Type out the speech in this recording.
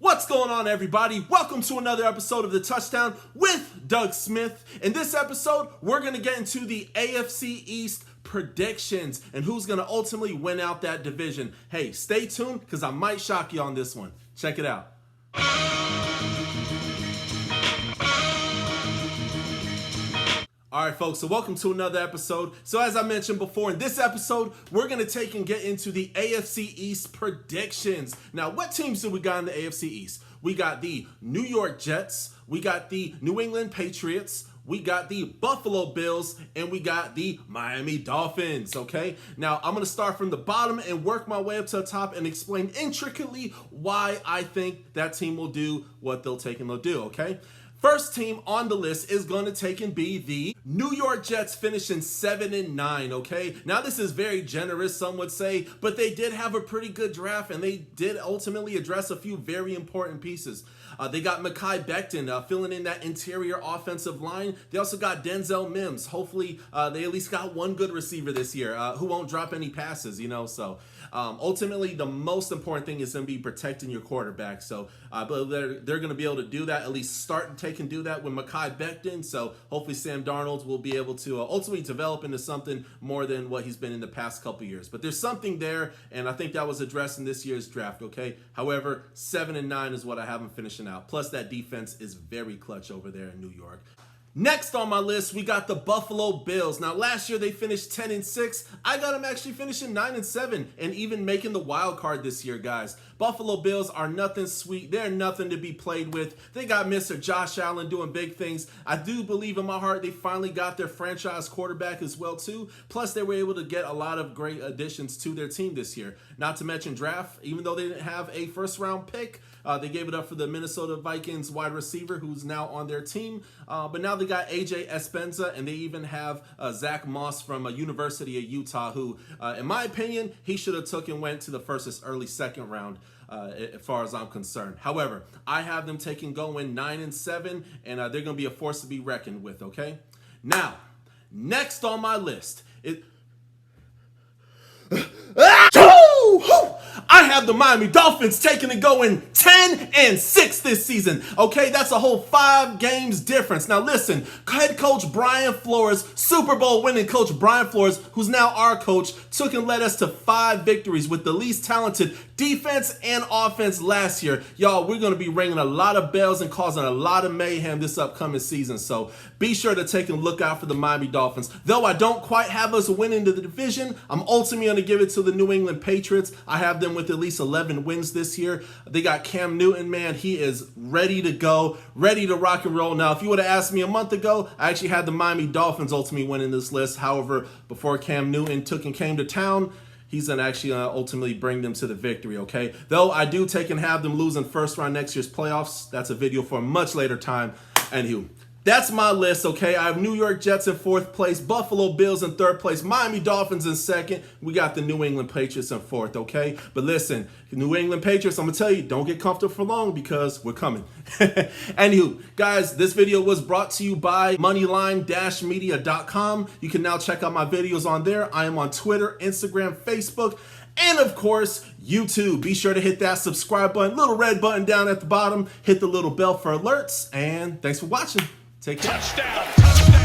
What's going on, everybody? Welcome to another episode of the Touchdown with Doug Smith. In this episode, we're going to get into the AFC East predictions and who's going to ultimately win out that division. Hey, stay tuned because I might shock you on this one. Check it out. All right, folks, so welcome to another episode. So as I mentioned before, in this episode, we're going to take and get into the AFC East predictions. Now, what teams do we got in the AFC East? We got the New York Jets, we got the New England Patriots, we got the Buffalo Bills, and we got the Miami Dolphins, okay? Now, I'm going to start from the bottom and work my way up to the top and explain intricately why I think that team will do what they'll take and they'll do, okay? First team on the list is going to take and be the New York Jets, finishing 7-9, okay? Now, this is very generous, some would say, but they did have a pretty good draft, and they did ultimately address a few very important pieces. They got Mekhi Becton filling in that interior offensive line. They also got Denzel Mims. Hopefully, they at least got one good receiver this year who won't drop any passes, you know? So, ultimately, the most important thing is going to be protecting your quarterback. So, but they're going to be able to do that, at least start and take and do that with Mekhi Becton. So, hopefully, Sam Darnold will be able to ultimately develop into something more than what he's been in the past couple years. But there's something there, and I think that was addressed in this year's draft, okay? However, 7-9 is what I have them finishing out. Plus, that defense is very clutch over there in New York. Next on my list, we got the Buffalo Bills. Now, last year they finished 10-6. I got them actually finishing 9-7 and even making the wild card this year, guys. Buffalo Bills are nothing sweet. They're nothing to be played with. They got Mr. Josh Allen doing big things. I do believe in my heart they finally got their franchise quarterback as well, too. Plus, they were able to get a lot of great additions to their team this year. Not to mention draft, even though they didn't have a first-round pick, they gave it up for the Minnesota Vikings wide receiver who's now on their team. But now they got AJ Espenza, and they even have Zach Moss from University of Utah, who, in my opinion, he should have took and went to the first or early second round. As far as I'm concerned. However, I have them taking going 9-7, and they're going to be a force to be reckoned with, okay? Now, next on my list, I have the Miami Dolphins taking and going 10-6 this season. Okay, that's a whole 5 games difference. Now listen, head coach Brian Flores, Super Bowl winning coach Brian Flores, who's now our coach, took and led us to 5 victories with the least talented defense and offense last year. Y'all, we're going to be ringing a lot of bells and causing a lot of mayhem this upcoming season. So be sure to take a look out for the Miami Dolphins. Though I don't quite have us winning the division, I'm ultimately going to give it to the New England Patriots. I have them with at least 11 wins this year. They got Cam Newton, man. He is ready to go, ready to rock and roll. Now, if you would have asked me a month ago, I actually had the Miami Dolphins ultimately winning this list. However, before Cam Newton came to town, he's going to actually ultimately bring them to the victory, okay? Though I do take and have them losing first round next year's playoffs. That's a video for a much later time. Anywho, that's my list, okay? I have New York Jets in 4th place, Buffalo Bills in 3rd place, Miami Dolphins in 2nd. We got the New England Patriots in 4th, okay? But listen, New England Patriots, I'm going to tell you, don't get comfortable for long because we're coming. Anywho, guys, this video was brought to you by moneyline-media.com. You can now check out my videos on there. I am on Twitter, Instagram, Facebook, and of course, YouTube. Be sure to hit that subscribe button, little red button down at the bottom. Hit the little bell for alerts. And thanks for watching. Take care. Touchdown.